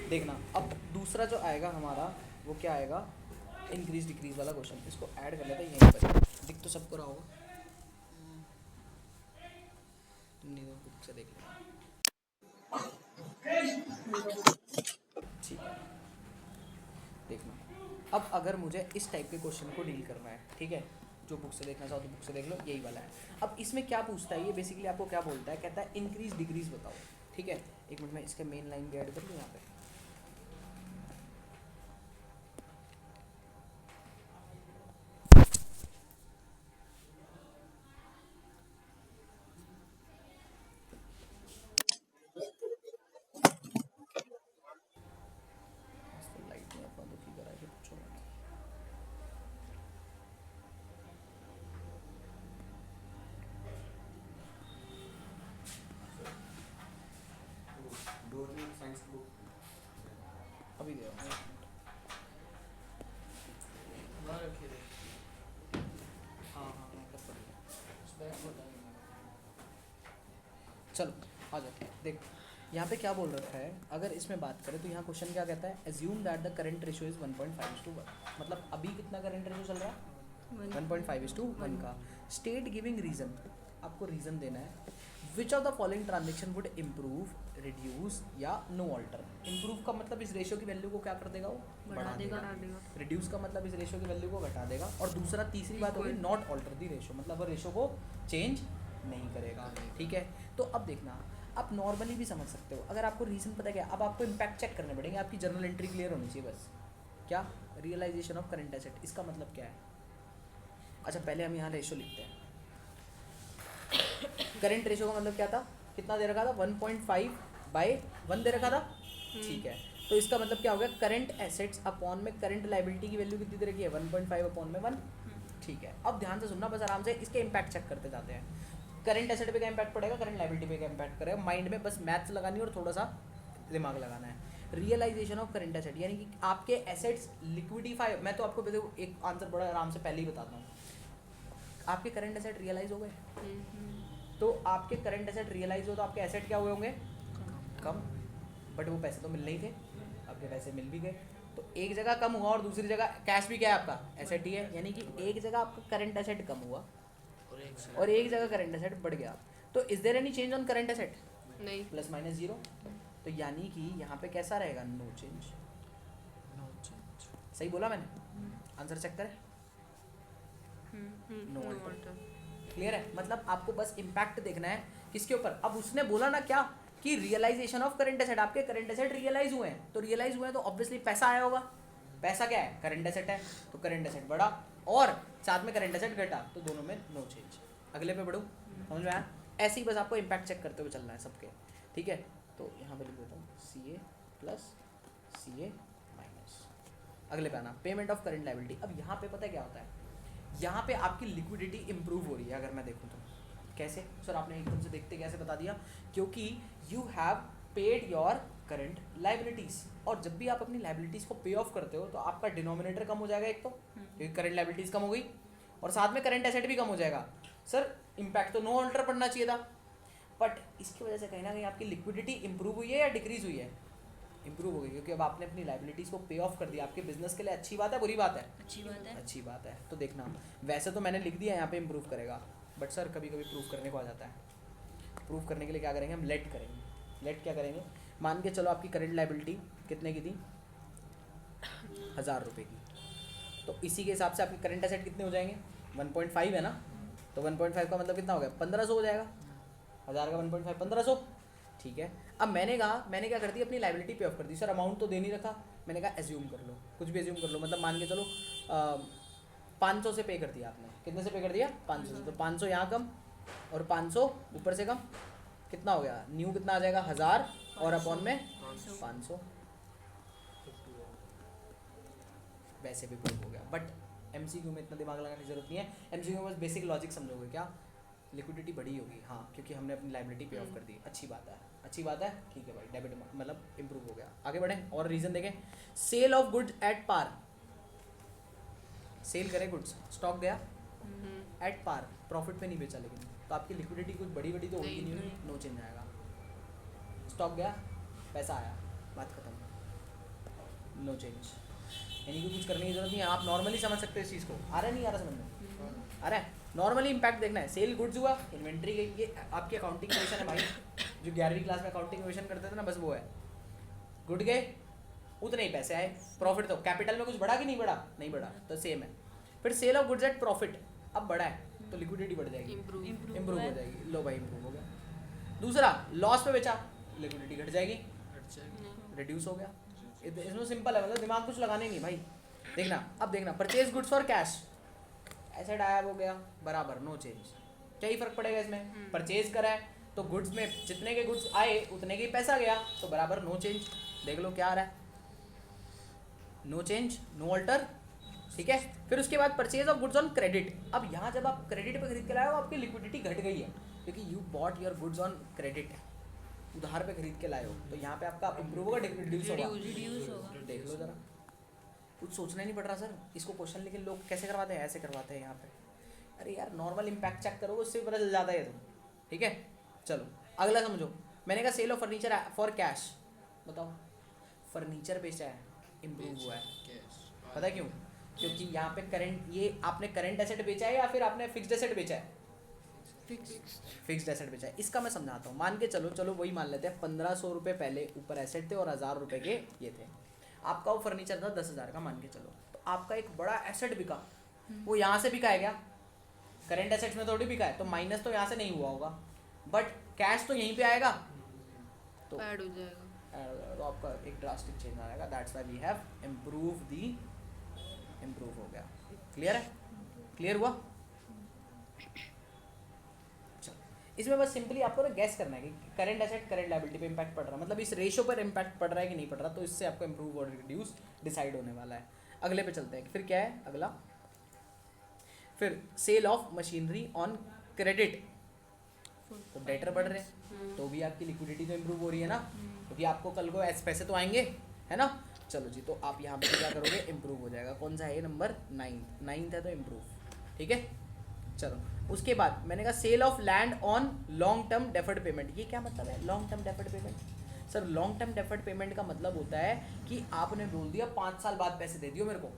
देखना अब दूसरा जो आएगा हमारा वो क्या आएगा, इंक्रीज डिक्रीज वाला क्वेश्चन। इसको ऐड कर लेते हैं यहीं पर, दिख तो सबको रहा होगा, तुम नहीं तो खुद से देख लेना। ठीक है, देखना अब अगर मुझे इस टाइप के क्वेश्चन को डील करना है, ठीक है, जो बुक से देखना चाहो तो बुक से देख लो, यही वाला है। अब इसमें क्या पूछता है ये, बेसिकली आपको क्या बोलता है, कहता है इंक्रीज डिक्रीज बताओ, ठीक है। एक मिनट में इसके मेन लाइन भी ऐड कर लूँ यहाँ पे। लाइट में अपना दुखी करा के पूछो मत। अभी दे रहा हूँ, हाँ हाँ मतलब चलो आ जाते हैं। देख यहाँ पे क्या बोल रखा है, अगर इसमें बात करें तो यहाँ क्वेश्चन क्या कहता है, assume that the current ratio is 1.5:1, मतलब अभी कितना करंट रेशियो चल रहा है 1.5:1 का। स्टेट गिविंग रीजन, आपको रीजन देना है, which of the following transaction would improve, reduce या नो ऑल्टर। इम्प्रूव का मतलब इस रेशियो की वैल्यू को क्या कर देगा, वो बढ़ा देगा। रिड्यूस का मतलब इस रेशियो की वैल्यू को घटा देगा। और दूसरा तीसरी बात होगी नॉट ऑल्टर दी रेशियो, मतलब वो रेशियो को चेंज नहीं करेगा, ठीक है। तो अब देखना, आप नॉर्मली भी समझ सकते हो, अगर आपको रीज़न पता क्या है, अब आपको इम्पैक्ट चेक करने पड़ेंगे, आपकी जर्नल एंट्री क्लियर होनी चाहिए बस। क्या, रियलाइजेशन ऑफ करंट एसेट, इसका मतलब क्या है। अच्छा पहले हम यहाँ रेशियो लिखते हैं। करंट रेशियो का मतलब क्या था, कितना दे रखा था 1.5/1 दे रखा था, ठीक है। तो इसका मतलब क्या हो गया, करंट एसेट्स अपॉन में करंट लाइबिलिटी की वैल्यू कितनी दे रखी है 1.5/1, ठीक है। अब ध्यान से सुनना बस, आराम से इसके इम्पैक्ट चेक करते जाते हैं। करंट एसेट पे क्या इम्पैक्ट पड़ेगा, करंट लाइबिलिटी पे क्या इम्पैक्ट करेगा, माइंड में बस मैथ्स लगानी और थोड़ा सा दिमाग लगाना है। रियलाइजेशन ऑफ करंट एसेट यानी कि आपके एसेट्स लिक्विडिफाई, मैं तो आपको एक आंसर बड़ा आराम से पहले ही बताता हूँ, आपके करंट एसेट रियलाइज हो गए, तो आपके करंट एसेट रियलाइज हो तो आपके एसेट क्या हुए होंगे, कम, बट वो पैसे तो मिलने ही थे, आपके पैसे मिल भी गए। तो एक जगह कम हुआ और दूसरी जगह कैश भी क्या है आपका, एसेट ही है, यानी कि एक जगह आपका करंट एसेट कम हुआ और एक जगह करंट एसेट बढ़ गया। तो is there any change on current asset, नहीं, प्लस माइनस जीरो। तो यानी कि यहाँ पे कैसा रहेगा, नो चेंज। सही बोला मैंने, आंसर चेक करें, नो ऑल्टर। क्लियर है, मतलब आपको बस इम्पैक्ट देखना है किसके ऊपर। अब उसने बोला ना क्या कि रियलाइजेशन ऑफ करंट एसेट, आपके करंट एसेट रियलाइज हुए हैं, तो रियलाइज हुए हैं तो ऑब्वियसली पैसा आया होगा, पैसा क्या है, करंट एसेट है, तो करंट एसेट बढ़ा और साथ में करंट एसेट घटा, तो दोनों में नो चेंज। अगले पे बढ़ूँ, समझ में आया। ऐसे ही बस आपको इम्पैक्ट चेक करते हुए चलना है सबके, ठीक है। तो यहाँ पे लिख देता हूँ CA प्लस CA माइनस। अगले पे आना, पेमेंट ऑफ करंट लाइबिलिटी। अब यहाँ पे पता है क्या होता है, यहाँ पे आपकी लिक्विडिटी इंप्रूव हो रही है, अगर मैं देखूँ तो कैसे सर, आपने एकदम से देखते कैसे बता दिया, क्योंकि you have paid your current liabilities, और जब भी आप अपनी लाइबिलिटीज़ को पे ऑफ करते हो तो आपका डिनोमिनेटर कम हो जाएगा एक तो, क्योंकि करंट लाइबिलिटीज़ कम हो गई, और साथ में करंट एसेट भी कम हो जाएगा। सर इम्पैक्ट तो नो ऑल्टर पड़ना चाहिए था, बट इसकी वजह से कहीं ना कहीं आपकी लिक्विडिटी इंप्रूव हुई है या डिक्रीज हुई है, इंप्रूव हो गई, क्योंकि अब आपने अपनी लाइबिलिटीज़ को पे ऑफ कर दिया। आपके बिजनेस के लिए अच्छी बात है, बुरी बात है, अच्छी बात है। अच्छी बात है। तो देखना, वैसे तो मैंने लिख दिया यहाँ पे इंप्रूव करेगा, बट सर कभी कभी प्रूव करने को आ जाता है। प्रूव करने के लिए क्या करेंगे, हम लेट करेंगे। लेट क्या करेंगे, मान के चलो आपकी करंट लाइबिलिटी कितने की थी, 1000 रुपये की, तो इसी के हिसाब से आपके करंट एसेट कितने हो जाएंगे, 1.5 है ना, तो 1.5 का मतलब कितना हो गया, 1500 हो जाएगा, 1000 का 1.5 1500, ठीक है। अब मैंने कहा, मैंने क्या कर दी, अपनी लाइबिलिटी पे ऑफ कर दी। सर अमाउंट तो दे नहीं रखा, मैंने कहा एज्यूम कर लो, कुछ भी एज्यूम कर लो, मतलब मान के चलो 500 से पे कर दिया आपने, कितने से पे कर दिया 500 से, तो 500 यहाँ कम और 500 ऊपर से कम, कितना हो गया, न्यू कितना आ जाएगा 1000 और अपॉन में 500, वैसे भी प्रूव हो गया। बट MCQ में इतना दिमाग लगाने की जरूरत नहीं है, MCQ में बस बेसिक लॉजिक समझोगे, क्या लिक्विडिटी बढ़ी होगी, हाँ क्योंकि हमने अपनी लाइबिलिटी पे ऑफ कर दी, अच्छी बात है, अच्छी बात है, ठीक है भाई, डेबिट मतलब इंप्रूव हो गया। आगे बढ़ें और रीजन देखें, sale of goods at par, sale करे गुड्स, स्टॉक गया एट पार, प्रॉफिट पे नहीं बेचा, लेकिन तो आपकी लिक्विडिटी कुछ बड़ी बड़ी तो होगी नहीं, नो चेंज आएगा। स्टॉक गया, पैसा आया, बात खत्म। नो चेंज, यानी कि कुछ करने की जरूरत नहीं है, आप नॉर्मली समझ सकते हो इस चीज़ को। आ रहा है नहीं आ रहा समझ में? आ रहा है? नॉर्मली इम्पैक्ट देखना है। सेल गुड्स हुआ, इन्वेंट्री गई, ये आपकी अकाउंटिंग क्वेश्चन है भाई, जो 11वीं क्लास में अकाउंटिंग क्वेश्चन करते थे ना, बस वो है। गुड गए, उतने ही पैसे आए। प्रॉफिट तो कैपिटल में कुछ बढ़ा कि नहीं बढ़ा? नहीं बढ़ा, तो सेम है। फिर sale of goods at profit, अब बढ़ा है तो लिक्विडिटी बढ़ जाएगी, इंप्रूव हो जाएगी। लो भाई इंप्रूव हो गया। दूसरा लॉस पे बेचा, लिक्विडिटी घट जाएगी, रिड्यूस हो गया। इसमें सिंपल है, मतलब दिमाग कुछ लगाने नहीं भाई। देखना, अब देखना, purchase goods for cash, asset गायब हो गया, बराबर नो चेंज। क्या ही फर्क पड़ेगा इसमें? परचेज करा है तो गुड्स में जितने के गुड्स आए उतने के ही पैसा गया, तो बराबर नो चेंज। देख लो क्या आ रहा है, नो चेंज, नो अल्टर, ठीक है। फिर उसके बाद purchase of goods on credit. अब यहाँ जब आप क्रेडिट पे खरीद के लाए हो, आपकी लिक्विडिटी घट गई है, क्योंकि you bought your goods on credit, उधार पे खरीद के लाए हो, तो यहाँ पे आपका इंप्रूव होगा, रिड्यूस होगा? देख लो जरा, कुछ सोचना ही नहीं पड़ रहा सर इसको क्वेश्चन, लेकिन लोग कैसे करवाते हैं? ऐसे करवाते हैं यहाँ पे। अरे यार नॉर्मल इम्पैक्ट चेक करो, उससे पता चल जाता है तो, ठीक है। चलो अगला समझो, मैंने कहा sale of furniture for cash, बताओ फर्नीचर बेचा है, इम्प्रूव हुआ है, पता क्यों? क्योंकि यहाँ पे करंट, ये आपने करंट एसेट बेचा है या फिर आपने फिक्स्ड एसेट बेचा है? फिक्स्ड एसेट बेचा है। इसका मैं समझाता हूँ, मान के चलो वही मान लेते हैं, 1500 रुपये पहले ऊपर एसेट थे और 1000 रुपये के ये थे। आपका वो फर्नीचर था 10,000 का, मान के चलो, तो आपका एक बड़ा एसेट बिका, वो यहाँ से बिका है क्या? करंट एसेट्स में थोड़ी बिका है, तो माइनस तो यहाँ से नहीं हुआ होगा, बट कैश तो यहीं पे आएगा, तो ऐड हो जाएगा, तो आपका एक ड्रास्टिक चेंज आएगा। That's why we have improve दी, इम्प्रूव हो गया। क्लियर है? क्लियर हुआ? इसमें बस सिंपली आपको ना गैस करना है कि करंट एसेट करंट लायबिलिटी पे इम्पैक्ट पड़ रहा है, मतलब इस रेशो पर इम्पैक्ट पड़ रहा है कि नहीं पड़ रहा, तो इससे आपको इम्प्रूव और रिड्यूस डिसाइड होने वाला है। अगले पे चलते हैं, फिर क्या है अगला? फिर sale of machinery on credit, तो डेटर बढ़ रहे हैं, तो भी आपकी लिक्विडिटी तो इम्प्रूव हो रही है ना, क्योंकि आपको कल को ऐसे पैसे तो आएंगे, है ना। चलो जी, तो आप यहाँ पे क्या करोगे? इम्प्रूव हो जाएगा। कौन सा है ये? नंबर 9 है, तो इम्प्रूव, ठीक है। चलो उसके बाद मैंने कहा sale of land on long term deferred payment. ये क्या मतलब है long term deferred payment? Sir long term deferred payment का मतलब होता है कि आपने बोल दिया 5 साल बाद पैसे दे दियो मेरे को,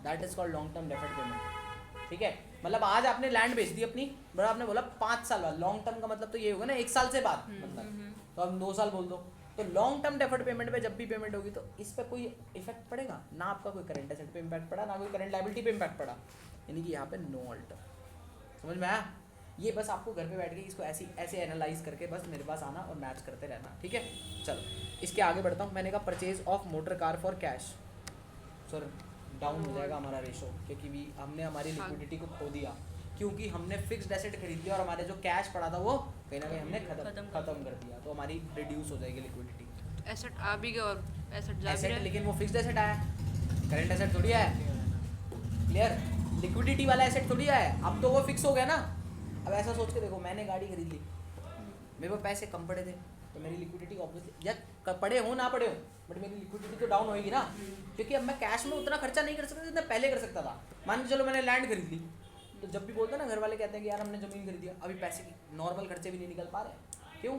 that is called long term deferred payment, ठीक है। मतलब आज आपने लैंड बेच दी अपनी, बट आपने बोला 5 साल बाद। लॉन्ग टर्म का मतलब तो ये होगा ना 1 साल से बाद, मतलब तो हम 2 साल बोल दो। तो लॉन्ग टर्म डेफर्ड पेमेंट पे जब भी पेमेंट होगी तो इस पर कोई इफेक्ट पड़ेगा ना, आपका कोई करंट एसेट पे इम्पैक्ट पड़ा ना कोई करंट लायबिलिटी पे इम्पैक्ट पड़ा, यानी कि यहाँ पे नो अल्टर। समझ में आया? ये बस आपको घर पे बैठ के इसको ऐसे एनालाइज करके बस मेरे पास आना और मैच करते रहना, ठीक है। चलो इसके आगे बढ़ता हूँ। मैंने कहा purchase of motor car for cash, sir down हो जाएगा हमारा रेशो, क्योंकि भी हमने हमारी लिक्विडिटी को खो दिया, क्योंकि हमने फिक्स्ड एसेट खरीद लिया और हमारे जो कैश पड़ा था वो कहीं ना कहीं हमने खत्म कर दिया, तो हमारी रिड्यूस हो जाएगी लिक्विडिटी। एसेट आ भी गया और एसेट जा भी रहा है, लेकिन वो फिक्स्ड एसेट आया, करंट एसेट थोड़ी आया। क्लियर? लिक्विडिटी वाला एसेट थोड़ी आया, अब तो वो फिक्स हो गया ना। अब ऐसा सोच के देखो, मैंने गाड़ी खरीद ली, मेरे पास पैसे कम पड़े थे, तो मेरी लिक्विडिटी ऑब्वियसली, या पड़े हो ना पड़े हो, बट मेरी लिक्विडिटी तो डाउन होएगी ना, क्योंकि अब मैं कैश में उतना खर्चा नहीं कर सकता जितना पहले कर सकता था। मान के चलो मैंने लैंड खरीद ली, तो जब भी बोलते हैं ना घर वाले कहते हैं कि यार हमने ज़मीन खरीदी, अभी पैसे की नॉर्मल खर्चे भी नहीं निकल पा रहे, क्यों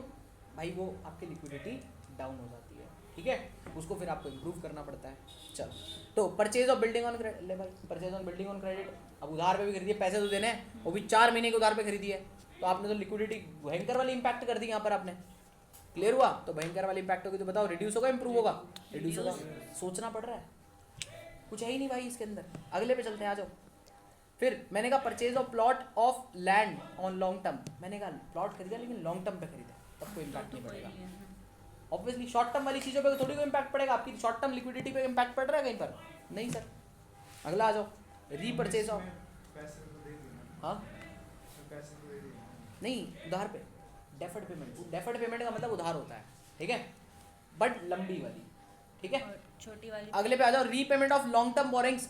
भाई? वो आपकी लिक्विडिटी डाउन हो जाती है, ठीक है। उसको फिर आपको इम्प्रूव करना पड़ता है। चलो, तो purchase of building on credit, ले भाई purchase on building on credit, अब उधार पे भी खरीदी है, पैसे तो देने हैं, वो भी 4 महीने के उधार पे खरीदी है, तो आपने तो लिक्विडिटी भयंकर वाली इंपैक्ट कर दी यहाँ पर आपने। क्लियर हुआ? तो भयंकर वाली इंपैक्ट होगी, तो बताओ रिड्यूस होगा इंप्रूव होगा? रिड्यूस होगा। सोचना पड़ रहा है, कुछ है ही नहीं भाई इसके अंदर। अगले पे चलते हैं, आ जाओ। फिर मैंने कहा purchase of plot of land on long term, मैंने कहा प्लॉट खरीदा लेकिन लॉन्ग टर्म पे खरीदा, तब कोई इम्पैक्ट नहीं पड़ेगा। ऑब्वियसली शॉर्ट टर्म वाली चीज़ों पे थोड़ी कोई इम्पैक्ट पड़ेगा, आपकी शॉर्ट टर्म लिक्विडिटी पे इम्पैक्ट पड़ रहा है कहीं पर? नहीं सर। अगला आ जाओ, रीपरचेज ऑफ, हाँ नहीं उधार पे, डेफर्ड पेमेंट। डेफर्ड पेमेंट का मतलब उधार होता है, ठीक है, बट लंबी वाली, ठीक है। छोटी वाली। अगले पे आ जाओ, repayment of long term borrowings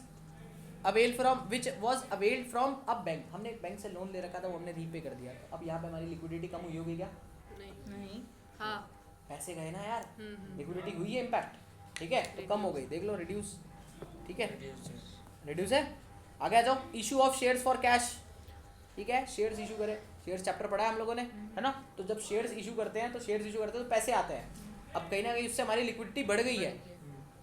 avail from which was availed from अब बैंक। हमने एक बैंक से लोन ले रखा था, वो हमने रीपे कर दिया, अब यहाँ पे हमारी लिक्विडिटी कम हुई होगी क्या? नहीं। हाँ पैसे गए ना यार, लिक्विडिटी हुई है इम्पैक्ट, ठीक है, तो कम हो गई, देख लो रिड्यूस, ठीक है, रिड्यूस है। आगे आ जाओ, issue of shares for cash, ठीक है, शेयर्स इशू करे, शेयर्स चैप्टर पढ़ा है हम लोगों ने, है ना। तो जब शेयर्स इशू करते हैं तो शेयर्स इशू करते हैं तो पैसे आते हैं, अब कहीं ना कहीं उससे हमारी लिक्विडिटी बढ़ गई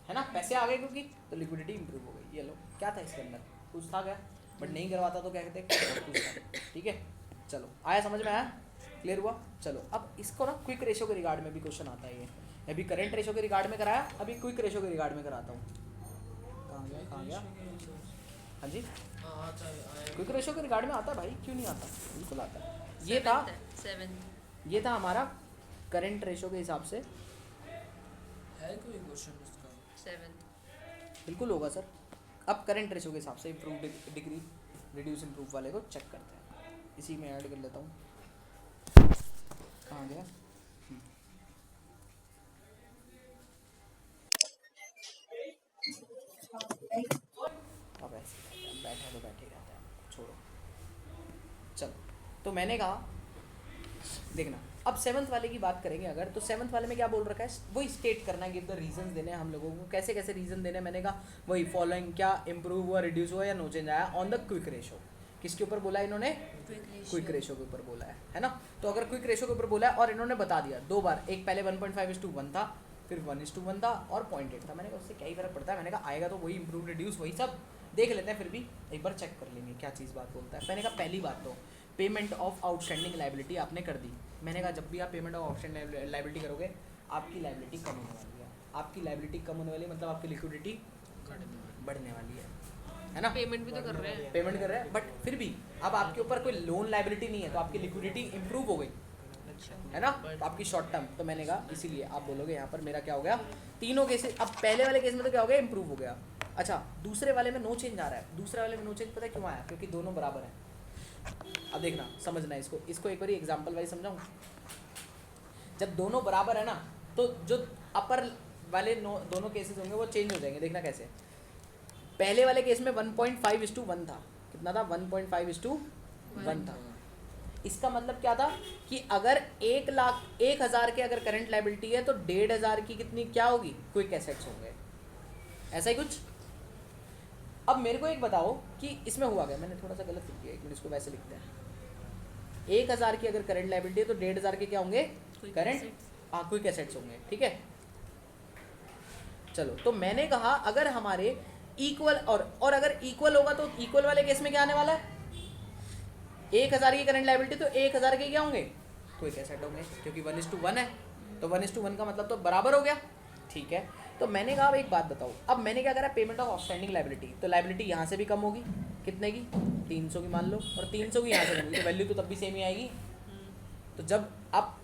है ना, पैसे आ गए क्योंकि, तो लिक्विडिटी इंप्रूव हो गई। ये लो क्या था इसके अंदर, कुछ था क्या, बट नहीं करवाता तो क्या कहते हैं कुछ था। ठीक है, चलो आया समझ में, आया क्लियर हुआ। चलो अब इसको ना क्विक रेशो के रिगार्ड में भी क्वेश्चन आता है। ये अभी करंट रेशो के रिगार्ड में कराया, अभी क्विक रेशो के रिगार्ड में कराता हूँ। कहाँ गया, हाँ जी क्विक रेशो के रिगार्ड में आता है भाई, क्यों नहीं आता, बिल्कुल आता है। ये था 7th ये था हमारा करंट रेशो के हिसाब से, है कोई क्वेश्चन इसका? 7th बिल्कुल होगा सर। अब करंट रेशो के हिसाब से इम्प्रूव डिग्री रिड्यूस इम्प्रूव वाले को चेक करते हैं, इसी में ऐड कर लेता हूँ। कहाँ गया, अब ऐसे बैठा तो बैठे ही रहता है, छोड़ो। चलो तो मैंने कहा देखना, अब 7th वाले की बात करेंगे अगर, तो 7th वाले में क्या बोल रखा है, वही स्टेट करना है, गिव द रीजंस देने हैं हम लोगों को, कैसे कैसे रीजन देने हैं। मैंने कहा वही फॉलोइंग, क्या इंप्रूव हुआ, रिड्यूस हुआ या नो चेंज आया ऑन द क्विक रेशो। किसके ऊपर बोला है इन्होंने, क्विक रेशो के ऊपर बोला है ना। तो अगर क्विक रेशो के ऊपर बोला है और इन्होंने बता दिया दो बार, एक पहले 1.5:1 था, फिर 1:1 था और 0.8 था, मैंने कहा उससे क्या ही फर्क पड़ता है। मैंने कहा आएगा तो वही इंप्रूव रिड्यूस वही सब देख लेते हैं, फिर भी एक बार चेक कर लेंगे क्या चीज़ बात बोलता है। मैंने कहा पहली बात तो पेमेंट ऑफ आउटस्टैंडिंग लाइबिलिटी आपने कर दी। मैंने कहा जब भी आप पेमेंट ऑफ आउटस्टैंडिंग लाइबिलिटी करोगे आपकी लाइबिलिटी कम होने वाली है, आपकी लाइबिलिटी कम होने वाली है, मतलब आपकी लिक्विडिटी बढ़ने वाली है ना। पेमेंट भी तो कर रहे हैं। पेमेंट कर रहे हैं, बट फिर भी अब आपके ऊपर कोई लोन लाइबिलिटी नहीं है, तो आपकी लिक्विडिटी इंप्रूव हो गई है ना, तो आपकी शॉर्ट टर्म। तो मैंने कहा इसीलिए आप बोलोगे यहाँ पर मेरा क्या हो गया, तीनों केसेस। अब पहले वाले केस में तो क्या हो गया, इंप्रूव हो गया। अच्छा दूसरे वाले में नो चेंज आ रहा है, दूसरे वाले में नो चेंज पता है क्यों आया, क्योंकि दोनों बराबर हैं। अब देखना समझना इसको एक बार एग्जांपल वाइज समझाऊं। जब दोनों बराबर है ना, तो जो अपर वाले दोनों केसेस होंगे वो चेंज हो जाएंगे। देखना कैसे, पहले वाले केस में 1.5:1 था, कितना था, 1.5:1 था। इसका मतलब क्या था कि अगर 1,00,000 के अगर करंट लाइबिलिटी है तो 1,500 की कितनी क्या होगी, क्विक एसेट्स होंगे, ऐसा ही कुछ। अब मेरे को एक बताओ कि इसमें हुआ क्या, मैंने थोड़ा सा गलत लिख दिया, एक मिनट इसको वैसे लिखते हैं। 1,000 की अगर करंट लाइबिलिटी है तो 1,500 के क्या होंगे, करंट क्विक एसेट्स होंगे। ठीक है, चलो तो मैंने कहा अगर हमारे इक्वल और अगर इक्वल होगा तो इक्वल वाले केस में क्या आने वाला है, 1,000 की करंट लाइबिलिटी तो 1,000 के क्या होंगे, क्विक एसेट होंगे, क्योंकि 1:1 है, तो 1:1 का मतलब तो बराबर हो गया। ठीक है, तो मैंने कहा अब एक बात बताओ, अब मैंने क्या करा, पेमेंट ऑफ आउटस्टैंडिंग लाइबिलिटी, तो लाइबिलिटी यहाँ से भी कम होगी, कितने की, 300 की मान लो, और 300 की यहाँ से कम होगी, तो वैल्यू तो तब भी सेम ही आएगी। तो जब अब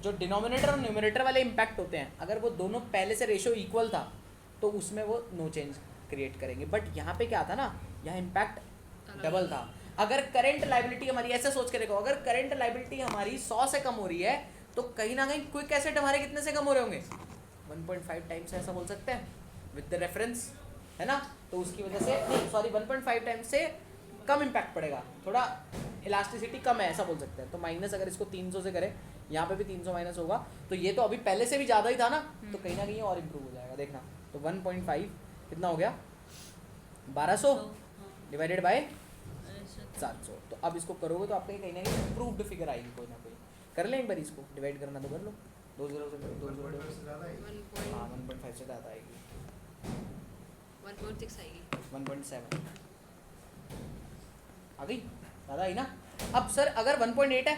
जो डिनोमिनेटर और न्यूमरेटर वाले इम्पैक्ट होते हैं, अगर वो दोनों पहले से रेशो इक्वल था तो उसमें वो नो चेंज क्रिएट करेंगे। बट यहाँ पे क्या था ना, यहाँ इम्पैक्ट डबल था। अगर करंट लाइबिलिटी हमारी, ऐसे सोच के देखो, अगर करंट लाइबिलिटी हमारी 100 से कम हो रही है तो कहीं ना कहीं क्विक एसेट हमारे कितने से कम हो रहे होंगे, 1.5 टाइम्स, ऐसा बोल सकते हैं विद द रेफरेंस, है ना। तो उसकी वजह से नहीं, सॉरी 1.5 टाइम्स से कम इम्पैक्ट पड़ेगा, थोड़ा इलास्टिसिटी कम है, ऐसा बोल सकते हैं। तो माइनस अगर इसको 300 से करें, यहाँ पे भी 300 माइनस होगा, तो ये तो अभी पहले से भी ज़्यादा ही था ना, तो कहीं ना कहीं और इम्प्रूव हो जाएगा। देखना तो 1.5 कितना हो गया, 1200 डिवाइडेड बाय 700। तो अब इसको करोगे तो आपके कहीं ना कहीं इम्प्रूव्ड फिगर आएगी कोई ना कोई। कर लें एक बार, इसको डिवाइड करना तो कर लो, 2 0 से 2 0 हाँ 1.5 से ज़्यादा आएगी, 1.6 आएगी, 1.7 आ गई, ज़्यादा आई ना। अब सर अगर 1.8 है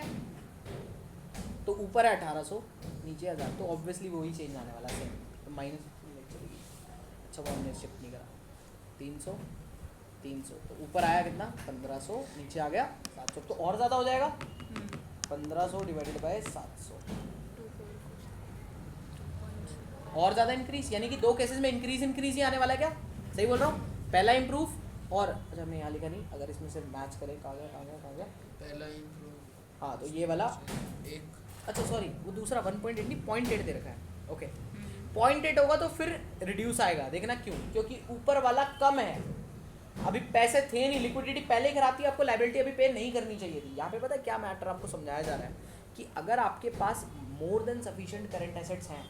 तो ऊपर है 1800, नीचे 1000, तो ऑब्वियसली वही चेंज आने वाला है, तो माइनस चलेगी। अच्छा वो हमने शिफ्ट नहीं करा, 300 तो ऊपर आया कितना, 1500, नीचे आ गया 700, तो और ज़्यादा हो जाएगा, 1500 डिवाइडेड बाय 700, और ज़्यादा इंक्रीज, यानी कि दो केसेस में इंक्रीज ही आने वाला है। क्या सही बोल रहा हूँ, पहला इम्प्रूव और, अच्छा मैं यहाँ लिखा नहीं, अगर इसमें से मैच करें, कहाँ गया पहला इम्प्रूव, हाँ, तो ये वाला एक, अच्छा सॉरी वो दूसरा 1.8 नहीं 0.8 दे रखा है, ओके 0.8 होगा तो फिर रिड्यूस आएगा। देखना क्यों, क्योंकि ऊपर वाला कम है, अभी पैसे थे नहीं, लिक्विडिटी पहले कराती है, आपको लाइबिलिटी अभी पे नहीं करनी चाहिए थी। यहाँ पे पता है क्या मैटर आपको समझाया जा रहा है कि अगर आपके पास more than sufficient current assets हैं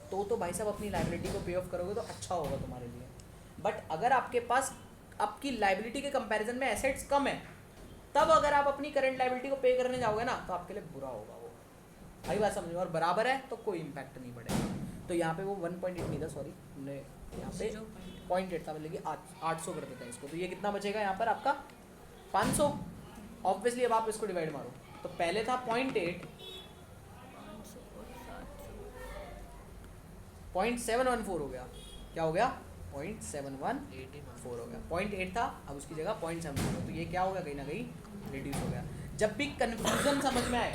तो भाई साहब अपनी लाइबिलिटी को पे ऑफ करोगे तो अच्छा होगा तुम्हारे लिए। बट अगर आपके पास आपकी लाइबिलिटी के कंपैरिजन में एसेट्स कम है, तब अगर आप अपनी करंट लाइबिलिटी को पे करने जाओगे ना तो आपके लिए बुरा होगा वो, भाई बात समझो। और बराबर है तो कोई इम्पैक्ट नहीं पड़ेगा। तो यहाँ पे वो 1.8 नहीं था, सॉरी, हमने यहाँ पे 0.8 था, मतलब कि 800 कर देते हैं इसको, तो ये कितना बचेगा यहाँ पर आपका 500। ऑब्वियसली अब आप इसको डिवाइड मारो, तो पहले था 0.8, 0.714 हो गया, क्या हो गया 0.714 हो गया, 0.8 था अब उसकी जगह 0.714, तो ये क्या हो गया कहीं ना कहीं रिड्यूस हो गया। जब भी कन्फ्यूजन समझ में आए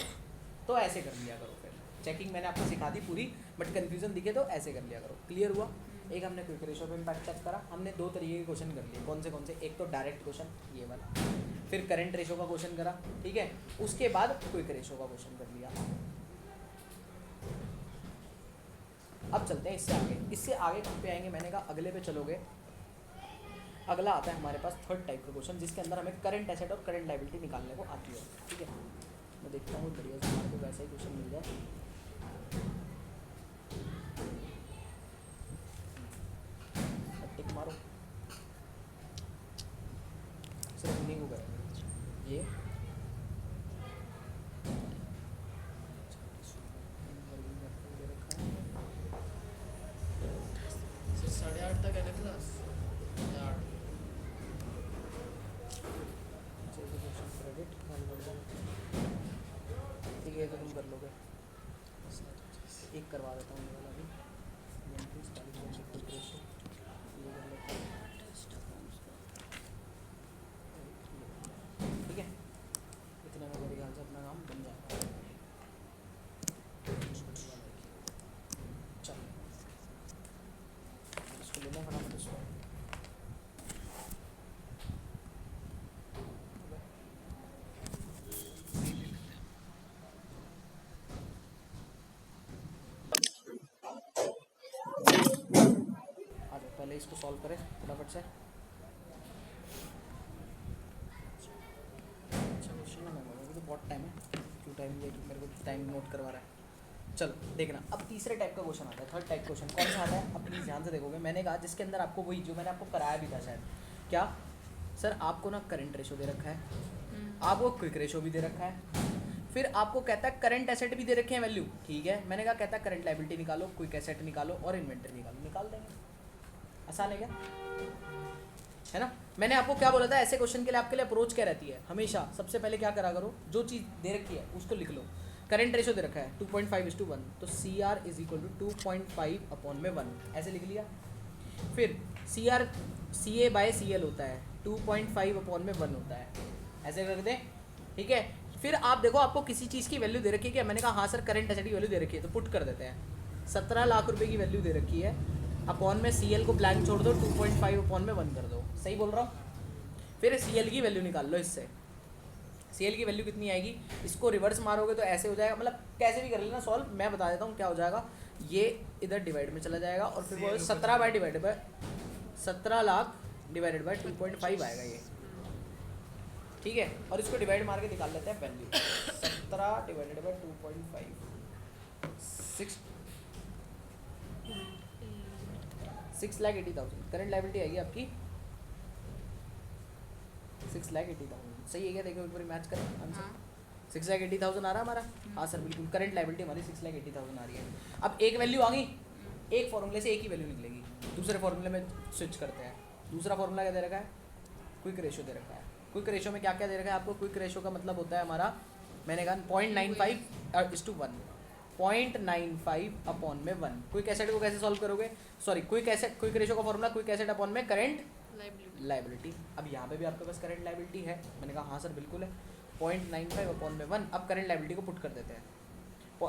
तो ऐसे कर लिया करो, फिर चेकिंग मैंने आपको सिखा दी पूरी, बट कन्फ्यूजन दिखे तो ऐसे कर लिया करो। क्लियर हुआ? एक हमने क्विक रेशियो पे इम्पैक्ट चेक करा, हमने 2 तरीके के क्वेश्चन कर लिए, कौन से, एक तो डायरेक्ट क्वेश्चन ये वाला, फिर करंट रेशियो का क्वेश्चन करा, ठीक है, उसके बाद क्विक रेशियो का क्वेश्चन कर लिया। अब चलते हैं इससे आगे कहाँ पे आएंगे, मैंने कहा अगले पे चलोगे, अगला आता है हमारे पास थर्ड टाइप का क्वेश्चन, जिसके अंदर हमें करंट एसेट और करंट लायबिलिटी निकालने को आती है, ठीक है। मैं देखता हूँ बढ़िया से हमारे को वैसा ही क्वेश्चन मिल जाए। टिक मारो, सिर्फ मीनिंग को करेंगे ये सर 8:30 तक है ना क्लास? 8 क्रेडिट ठीक है, तो तुम कर लोगे, एक करवा देता हूँ ये वाला भी, ठीक है, इतने में मेरे ख्याल से अपना काम बन जाएगा। चलो इसको लेना फटाफट इसको, पहले इसको सॉल्व करें फटाफट से। अच्छा क्वेश्चन ना, मैं तो बहुत टाइम है, क्यों टाइम ये मेरे को टाइम नोट करवा रहा है। चलो देखना, अब तीसरे टाइप का क्वेश्चन आता है, थर्ड टाइप क्वेश्चन कौन सा आता है, अब प्लीज़ ध्यान से देखोगे। मैंने कहा जिसके अंदर आपको वही जो मैंने आपको कराया भी था शायद, क्या सर आपको ना करंट रेशो दे रखा है, आपको क्विक रेशो भी दे रखा है, फिर आपको कहता है करंट एसेट भी दे रखे हैं वैल्यू, ठीक है। मैंने कहा कहता है करंट लायबिलिटी निकालो, क्विक एसेट निकालो और इन्वेंटरी निकालो, निकाल देंगे, आसान है क्या, है ना। मैंने आपको क्या बोला था, ऐसे क्वेश्चन के लिए आपके लिए अप्रोच क्या रहती है, हमेशा सबसे पहले क्या करा करो, जो चीज़ दे रखी है उसको लिख लो। करंट रेशो दे रखा है 2.5:1, तो CR = 2.5/1, ऐसे लिख लिया। फिर CR CA/CL होता है 2.5/1 होता है, ऐसे कर दें, ठीक है। फिर आप देखो आपको किसी चीज़ की वैल्यू दे रखी है क्या, मैंने कहा हाँ सर करंट एसेट की वैल्यू दे रखी है, तो पुट कर देते हैं। 17 लाख रुपए की वैल्यू दे रखी है, अपॉन में CL को ब्लैंक छोड़ दो, 2.5/1 कर दो, सही बोल रहा हूँ। फिर CL की वैल्यू निकाल लो, इससे CL की वैल्यू कितनी आएगी, इसको रिवर्स मारोगे तो ऐसे हो जाएगा, मतलब कैसे भी कर लेना सॉल्व, मैं बता देता हूँ क्या हो जाएगा। ये इधर डिवाइड में चला जाएगा और फिर वो 17 लाख डिवाइडेड बाय 2.5 आएगा ये, ठीक है। और इसको डिवाइड मार के निकाल लेते हैं value, 17 divided by 2.5, 6,80,000 current liability आएगी आपकी, 6,80,000, सही है क्या, देखो एक बार मैच करें आंसर, 6,80,000 आ रहा है हमारा, हाँ सर बिल्कुल, करंट लायबिलिटी हमारी 6,80,000 आ रही है। अब एक वैल्यू आ गई, एक फॉर्मूले से एक ही वैल्यू निकलेगी, दूसरे फॉर्मूले में स्विच करते हैं। दूसरा फॉर्मूला क्या दे रखा है, क्विक रेशियो दे रखा है। क्विक रेशियो में क्या क्या दे रखा है आपको, क्विक रेशियो का मतलब होता है हमारा, मैंने कहा 0.95:1, 0.95/1। क्विक एसेट को कैसे सॉल्व करोगे, सॉरी क्विक रेशियो का फॉर्मूला क्विक एसेट अपॉन में करंट लायबिलिटी। अब यहाँ पे भी आपके पास करंट लायबिलिटी है, मैंने कहा हाँ सर बिल्कुल है, 0.95/1। अब करंट लायबिलिटी को पुट कर देते हैं।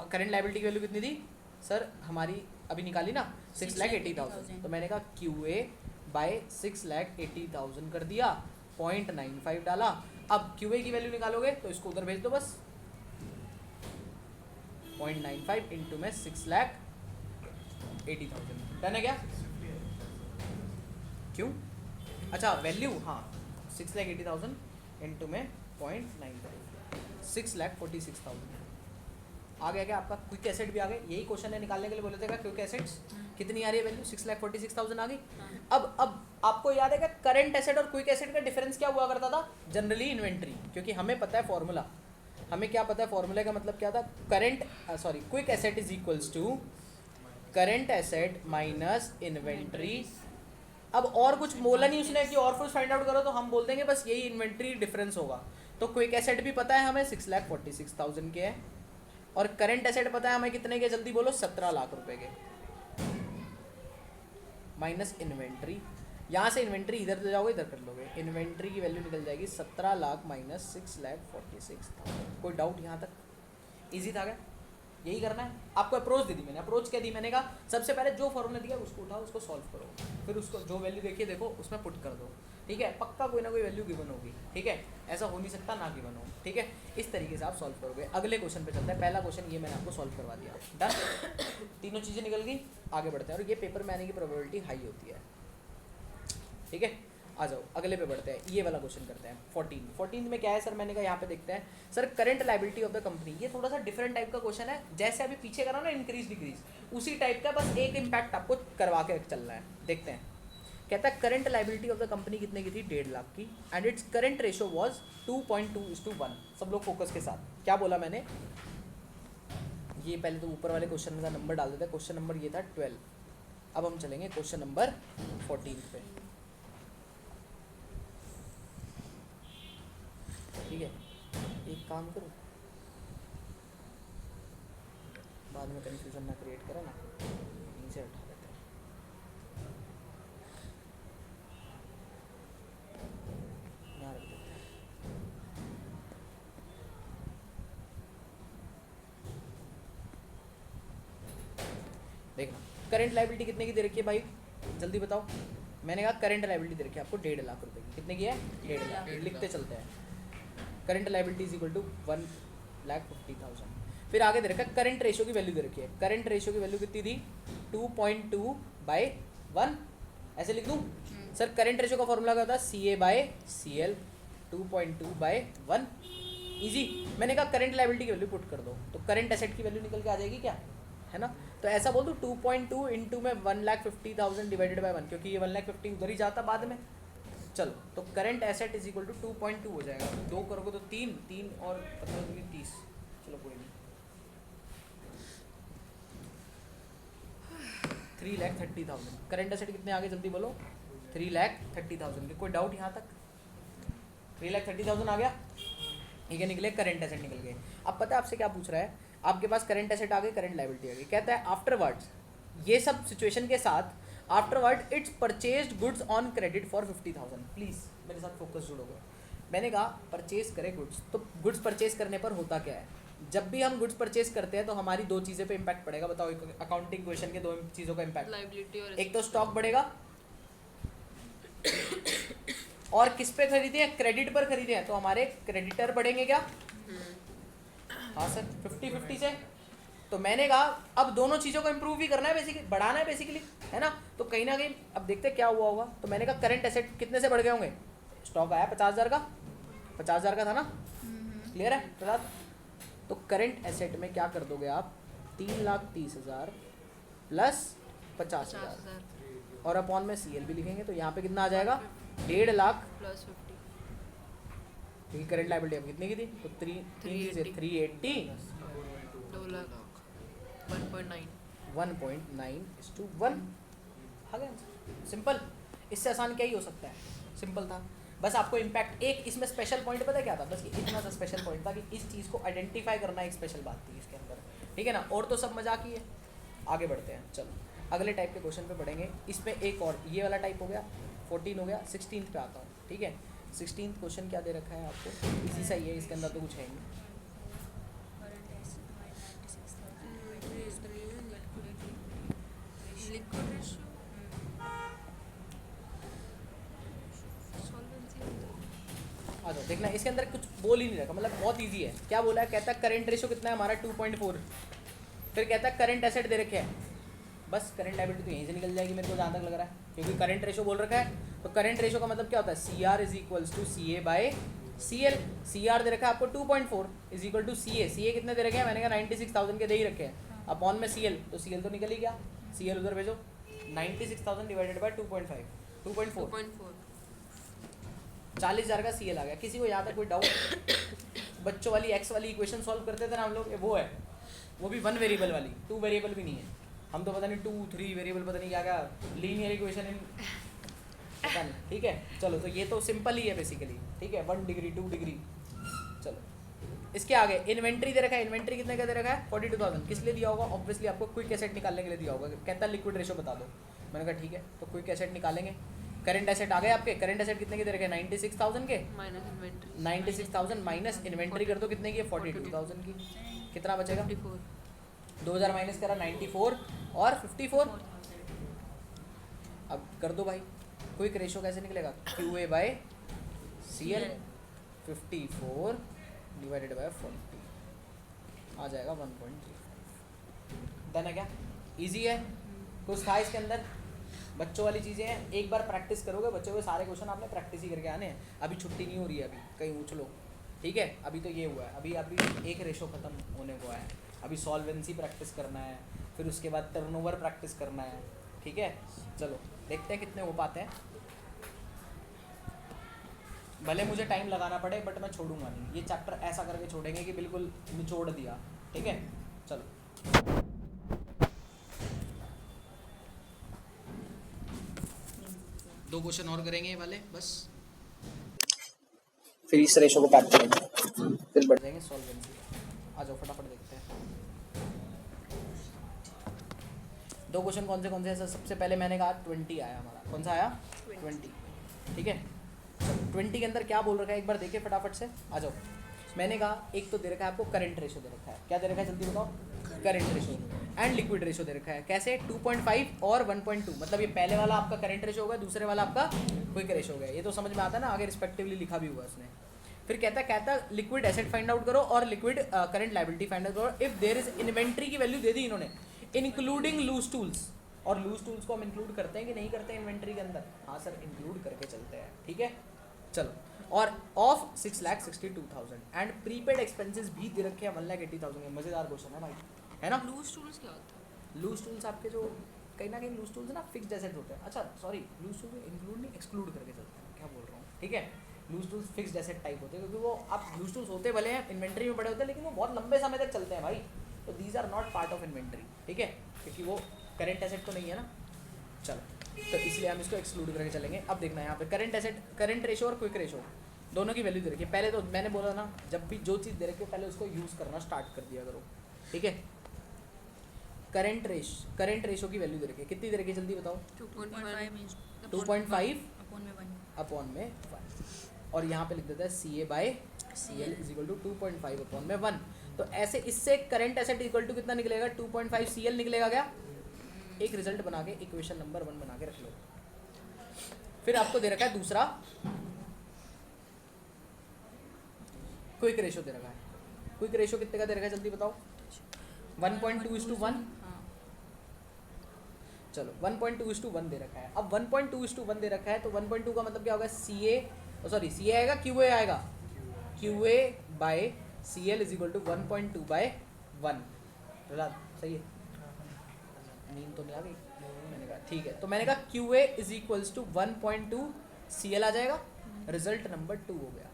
करंट लायबिलिटी की वैल्यू कितनी थी सर हमारी, अभी निकाली ना, 6,80,000, तो मैंने कहा QA/6,80,000 कर दिया, 0.95 डाला। अब QA की वैल्यू निकालोगे तो इसको उधर भेज दो बस, 0.95 इंटू में 6,80,000, डन है क्या, क्यों, अच्छा वैल्यू, हाँ 6,80,000 इंटू में 0.95, 6,46,000 आ गया क्या आपका। क्विक एसेट भी आ गए, यही क्वेश्चन है निकालने के लिए बोले थे क्या, क्विक एसेट्स कितनी आ रही है वैल्यू, 6,46,000 आ गई। अब आपको याद है क्या करंट एसेट और क्विक एसेट का डिफरेंस क्या हुआ करता था, जनरली इन्वेंट्री, क्योंकि हमें पता है फॉर्मूला, हमें क्या पता है फॉर्मूले का मतलब क्या था, quick asset is equals to current asset minus inventory. अब और कुछ बोला नहीं उसने कि और कुछ फाइंड आउट करो, तो हम बोल देंगे बस यही इन्वेंट्री डिफरेंस होगा। तो क्विक एसेट भी पता है हमें 6,46,000 के है, और करंट एसेट पता है हमें कितने के, जल्दी बोलो 17 लाख रुपए के, माइनस इन्वेंट्री। यहाँ से इन्वेंट्री इधर ले जाओगे इधर कर लोगे, इन्वेंट्री की वैल्यू निकल जाएगी 17 लाख माइनस 6,46,000। कोई डाउट यहाँ तक? इजी था क्या? यही करना है आपको। अप्रोच दे दी मैंने, अप्रोच क्या दी मैंने कहा सबसे पहले जो फॉर्मूला दिया उसको उठाओ, उसको सॉल्व करो, फिर उसको जो वैल्यू देखिए देखो उसमें पुट कर दो, ठीक है। पक्का कोई ना कोई वैल्यू गिवन होगी, ठीक है, ऐसा हो नहीं सकता ना गिवन हो, ठीक है। इस तरीके से आप सॉल्व करोगे। अगले क्वेश्चन पे चलते हैं। पहला क्वेश्चन ये मैंने आपको सॉल्व करवा दिया, डन। तीनों चीज़ें निकल गई, आगे बढ़ते हैं। और ये पेपर में आने की प्रोबेबिलिटी हाई होती है, ठीक है। आ जाओ अगले पे बढ़ते हैं, ये वाला क्वेश्चन करते हैं। 14 में क्या है सर? मैंने कहा यहाँ पे देखते हैं sir, current liability of the company. ये थोड़ा सा डिफरेंट टाइप का क्वेश्चन है, जैसे अभी पीछे करा ना इंक्रीज डिक्रीज, उसी टाइप का, बस एक इम्पैक्ट आपको करवा के चलना है। देखते हैं, कहता है current liability of the company कितने की थी? 1.5 लाख की, and its current ratio was 2.2:1। सब लोग फोकस के साथ। क्या बोला मैंने? ये पहले तो ऊपर वाले क्वेश्चन का नंबर डाल देते हैं। क्वेश्चन नंबर ये था 12। अब हम चलेंगे क्वेश्चन नंबर 14 पे, ठीक है। एक काम करो, बाद में कंफ्यूजन ना क्रिएट करो ना, नीचे उठा देते हैं। यहाँ रख देते हैं। देखना करंट लायबिलिटी कितने की दे रखी है भाई, जल्दी बताओ। मैंने कहा करंट लायबिलिटी दे रखी है आपको 1.5 लाख रुपए की। कितने की है? 1.5 लाख। लिखते चलते हैं, current liability is equal to 1,50,000। फिर आगे दे रखा है करंट रेशो की वैल्यू दे रखी है। करंट रेशो की वैल्यू कितनी थी? 2.2/1। ऐसे लिख दूं सर? करंट रेशो का फॉर्मूला क्या होता है? CA/CL। 2.2/1, इजी। मैंने कहा करंट लायबिलिटी की वैल्यू पुट कर दो, तो करंट एसेट की वैल्यू निकल के आ जाएगी क्या, है ना। तो ऐसा बोल दो 2.2 इंटू में 1,50,000 डिवाइडेड बाय 1, क्योंकि ये 1,50,000 उधर ही जाता बाद में। चलो, तो current asset is equal to 2.2 हो जाएगा। 2 करोगे तो 3 और 15 30। चलो कोई नहीं, 3,30,000। करंट एसेट कितने आगे जल्दी बोलो? 3,30,000 के। कोई डाउट यहाँ तक? 3,30,000 आ गया, ठीक है। निकले करंट एसेट निकल गए। अब पता है आपसे क्या पूछ रहा है? आपके पास करंट एसेट आ गए, करंट लायबिलिटी आ गई। कहता है आफ्टरवर्ड्स, ये सब सिचुएशन के साथ, afterward it's purchased goods on credit for 50,000। Please मेरे साथ फोकस जुड़ोगे। मैंने कहा परचेज करे गुड्स, तो गुड्स परचेज करने पर होता क्या है? जब भी हम गुड्स परचेज करते हैं तो हमारी दो चीज़ें पे इम्पैक्ट पड़ेगा। बताओ अकाउंटिंग क्वेश्चन के दो चीज़ों का इम्पैक्ट। लायबिलिटी और एक तो स्टॉक बढ़ेगा, और किस पे खरीदे हैं? क्रेडिट पर खरीदे हैं, तो हमारे क्रेडिटर बढ़ेंगे क्या? हाँ सर, 50-50 से। तो मैंने कहा अब दोनों चीज़ों को इम्प्रूव भी करना है, बेसिकली बढ़ाना है बेसिकली, है ना। तो कहीं ना कहीं अब देखते हैं क्या हुआ होगा। तो मैंने कहा करंट एसेट कितने से बढ़ गए होंगे? स्टॉक आया 50,000 का, 50,000 का था ना, क्लियर है प्रसाद? तो करंट एसेट में क्या कर दोगे आप? 3,30,000 प्लस 50,000, और अपॉन में CL भी लिखेंगे, तो यहाँ पे कितना आ जाएगा? 1.5 लाख प्लस 50, क्योंकि करंट लायबिलिटी अब कितने की थी? तो 380 2 लाख 1.9 1.9:1 आ गया। सिंपल, इससे आसान क्या ही हो सकता है? सिंपल था। बस आपको इम्पैक्ट, एक इसमें स्पेशल पॉइंट पता है क्या था? बस इतना सा स्पेशल पॉइंट था कि इस चीज़ को आइडेंटिफाई करना एक स्पेशल बात थी इसके अंदर, ठीक है ना। और तो सब मजाक ही है। आगे बढ़ते हैं, चलो अगले टाइप के क्वेश्चन पे पढ़ेंगे। इसमें एक और ये वाला टाइप हो गया, 14 हो गया। 16 पे आता हूँ, ठीक है। 16 क्वेश्चन क्या दे रखा है आपको? इसी सही है, इसके अंदर तो कुछ है नहीं। Liquid ratio, solvency. आ जाओ, देखना इसके अंदर कुछ बोल ही नहीं रखा, मतलब बहुत इजी है। क्या बोला है? कहता है करंट रेशो कितना है हमारा? 2.4। फिर कहता है करंट एसेट दे रखे हैं, बस करंट लायबिलिटी तो यहीं से निकल जाएगी मेरे को जहाँ तक लग रहा है, क्योंकि करंट रेशो बोल रखा है। तो करंट रेशो का मतलब क्या होता है? CR is equals to CA/CL। CR दे रखा है आपको 2.4 is equal to CA। CA कितने दे रखे हैं? मैंने कहा 96,000 के दे ही रखे हैं, अपॉन में CL, तो CL तो निकल ही गया। CL उधर भेजो, 96,000 डिवाइडेड बाय 2.5, 2.4, 40,000 का CL आ गया। किसी को यहाँ तक कोई डाउट? बच्चों वाली एक्स वाली इक्वेशन सॉल्व करते थे ना हम लोग, वो है, वो भी 1 वेरिएबल वाली, 2 वेरिएबल भी नहीं है। हम तो पता नहीं 2 3 वेरिएबल पता नहीं क्या क्या लीनियर इक्वेशन इन पता नहीं। ठीक है चलो, तो ये तो सिंपल ही है बेसिकली। ठीक है 1 डिग्री 2 डिग्री। चलो इसके आगे इन्वेंट्री दे रखा है। इन्वेंट्री कितने का दे रखा है 42,000। किस लिए दिया होगा? ऑब्वियसली आपको क्विक एसेट निकालने के लिए दिया होगा। कहता है लिक्विड रेशो बता दो। मैंने कहा ठीक है, तो क्विक एसेट निकालेंगे। करंट एसेट आ गए आपके। करंट एसेट कितने के दे रखे हैं 96,000 के। माइनस इन्वेंट्री 96,000 माइनस इन्वेंट्री कर दो कितने की है 42,000 की। कितना बचेगा? 54 2000 माइनस करा 94 और 54। अब कर दो भाई, क्विक रेशो कैसे निकलेगा? QA by CL 54 divided by 40 आ जाएगा 1.35। डन है क्या? इजी है? कुछ था इसके अंदर? बच्चों वाली चीज़ें हैं, एक बार प्रैक्टिस करोगे बच्चों के सारे क्वेश्चन आपने प्रैक्टिस ही करके आने हैं। अभी छुट्टी नहीं हो रही है, अभी कहीं उछलो। ठीक है अभी तो ये हुआ है, अभी एक रेशो ख़त्म होने को है। अभी सॉल्वेंसी प्रैक्टिस करना है, फिर उसके बाद टर्नओवर प्रैक्टिस करना है। ठीक है चलो देखते हैं कितने हो पाते हैं। भले मुझे टाइम लगाना पड़े बट मैं छोड़ूंगा नहीं। ये चैप्टर ऐसा करके छोड़ेंगे कि बिल्कुल निचोड़ दिया। ठीक है चलो। दो क्वेश्चन और करेंगे ये वाले बस, फिर इस रेशो को पैक करेंगे, फिर बढ़ जाएंगे सॉल्वेंसी। आ जाओ फटाफट देखते हैं। दो क्वेश्चन कौन से हैं? सबसे पहले मैंने कहा 20 आया हमारा। कौन सा आया? 20। ठीक है 20 के अंदर क्या बोल रखा है एक बार देखिए फटाफट से। आ जाओ। मैंने कहा एक तो दे रखा है आपको करंट रेशो दे रखा है। क्या दे रखा है जल्दी बताओ? Current ratio and liquid ratio दे रखा है। कैसे? 2.5 और 1.2। मतलब ये पहले वाला आपका करंट रेशो होगा, दूसरे वाला आपका क्विक रेशो होगा। ये तो समझ में आता है ना, आगे रिस्पेक्टिवली लिखा भी हुआ उसने। फिर कहता लिक्विड एसेट फाइंड आउट करो और liquid current liability find out करो इफ देयर इज इन्वेंट्री की वैल्यू दे दी इन्होंने, इंक्लूडिंग लूज टूल्स। और लूज टूल्स को हम इंक्लूड करते हैं कि नहीं करते हैं इन्वेंट्री के अंदर? हाँ सर इंक्लूड करके चलते हैं। ठीक है चलो। और ऑफ 6,62,000 एंड प्रीपेड एक्सपेंसेस भी दे रखे हैं 1,80,000 के। मजेदार क्वेश्चन है भाई, है ना? लूज टूल्स क्या होता है? लूज टूल्स आपके जो कहीं ना कहीं लूज टूल्स ना फिक्स्ड एसेट होते हैं। अच्छा सॉरी, लूज टूल्स इंक्लूड नहीं एक्सक्लूड करके चलते हैं, क्या बोल रहा हूँ। ठीक है loose tools fixed asset type होते हैं, क्योंकि वो आप लूज टूल्स होते भले हैं इन्वेंट्री में पड़े होते हैं, लेकिन वो बहुत लंबे समय तक चलते हैं भाई। तो these are not part of inventory. ठीक है क्योंकि वो करेंट एसेट तो नहीं है ना। चलो तो इसलिए हम इसको एक्सक्लूड करके चलेंगे। अब देखना है यहाँ पे करंट एसेट, करंट रेशो और क्विक रेशो दोनों की वैल्यू दे रखी है। पहले तो मैंने बोला ना, जब भी जो चीज़ दे रखी है पहले उसको यूज़ करना स्टार्ट कर दिया करो। ठीक है करंट रेशो की वैल्यू दे रखी है। कितनी दे रखी है जल्दी बताओ? 2.5 अपॉन में 1। और यहाँ पे लिख देता है CA by CL is equal to 2.5 upon में 1। तो ऐसे इससे करंट एसेट इक्वल टू कितना निकलेगा? 2.5 CL निकलेगा क्या? एक रिजल्ट बना के इक्वेशन नंबर 1 बना के रख लो। फिर आपको दे रखा है दूसरा क्विक रेशो दे रखा है। क्विक रेशो कितने का दे रखा है जल्दी बताओ? 1.2:1। चलो 1.2:1 दे रखा है। अब 1.2:1 दे रखा है तो 1.2 का मतलब क्या होगा? CA आएगा QA आएगा। QA by CL is equal to 1.2 by 1। सही है? नींद तो नहीं आ गई? मैंने कहा ठीक है। तो मैंने कहा QA is equals to 1.2 CL आ जाएगा। रिजल्ट नंबर 2 हो गया।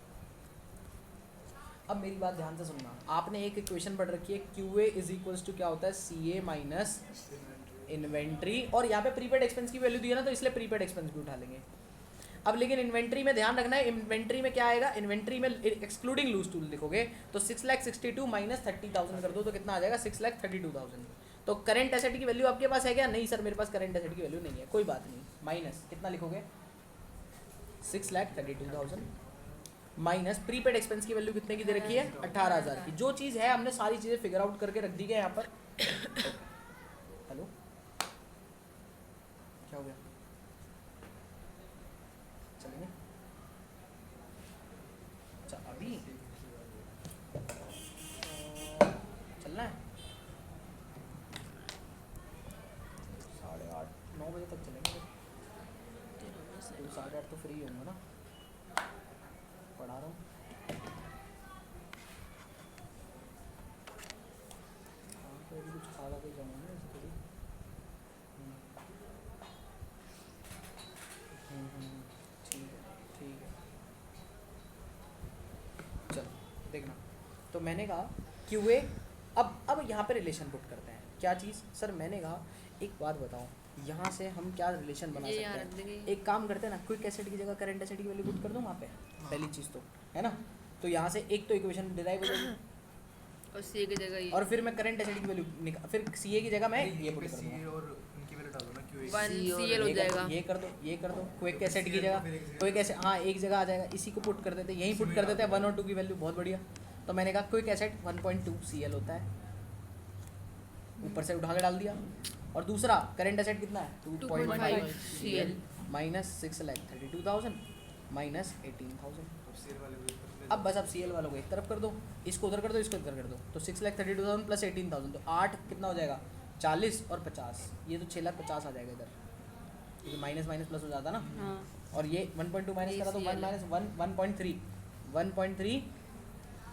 अब मेरी बात ध्यान से सुनना, आपने एक इक्वेशन पढ़ रखी है QA इज इक्वल्स टू क्या होता है? CA minus inventory. और यहाँ पे प्रीपेड एक्सपेंस की वैल्यू दी है ना, तो इसलिए प्रीपेड एक्सपेंस भी उठा लेंगे। अब लेकिन इन्वेंट्री में ध्यान रखना है, इन्वेंट्री में क्या आएगा? इन्वेंट्री में एक्सक्लूडिंग लूज टूल लिखोगे तो 6,62 माइनस 30,000 कर दो तो कितना आ जाएगा? 6,32,000। तो करंट एसेट की वैल्यू आपके पास है क्या? नहीं सर मेरे पास करंट एसेट की वैल्यू नहीं है। कोई बात नहीं, माइनस कितना लिखोगे? 6,32,000 माइनस प्रीपेड एक्सपेंस की वैल्यू कितने की दे रखी है? 18,000 की। जो चीज़ है हमने सारी चीज़ें फिगर आउट करके रख दी है यहाँ पर। हेलो क्या हो गया? चलेंगे? अच्छा अभी चलना है? 8:30 9 बजे तक चलेंगे। 8:30 तो फ्री होंगे ना, पढ़ा रहा हूँ। हाँ तो अभी कुछ खा के जाऊँगा ना ऐसे थोड़ी। ठीक है चलो देखना। तो मैंने कहा QA, अब यहाँ पे रिलेशन पुट करते हैं। क्या चीज़ सर? मैंने कहा एक बात बताओ, यहाँ से हम क्या रिलेशन बना ये सकते यहाँ रख हैं? देंगे। एक काम करते हैं ना, क्विक एसेट की जगह करंट एसेट की वैल्यू पुट कर दूँ वहाँ पे, पहली चीज़ तो है ना। तो यहाँ से एक तो इक्वेशन डिराइव हो जाएगी और सी की जगह ये और फिर मैं करंट एसेट की वैल्यू निकाल, फिर सी की जगह मैं ये पुट कर दूँगा। CA और उनकी वैल्यू डाल दो ना, QA वन C और CL हो ये कर जाएगा। दो, ये कर दो, ये कर दो, क्विक एसेट की CL जगह फिर एक जगह क्विक एसेट, हाँ एक जगह आ जाएगा, इसी को पुट कर देते हैं, यहीं पुट कर देते हैं 1 और 2 की वैल्यू, बहुत बढ़िया। तो मैंने कहा क्विक एसेट 1.2 CL होता है, ऊपर से उठा के डाल दिया। और दूसरा करंट एसेट कितना है? 2.5 CL माइनस 6,32,000 माइनस 18,000। अब CL वाले को ऊपर ले अब बस अब CL वालों को एक तरफ कर दो, इसको उधर कर दो, इसको इधर कर दो, तो 6,32,000 प्लस 18,000, तो 8 कितना हो जाएगा? 40 और 50, ये तो 6,50,000 आ जाएगा इधर, क्योंकि माइनस माइनस प्लस हो जाता ना। हाँ और ये 1.2 माइनस करा तो 1 CL माइनस 1.3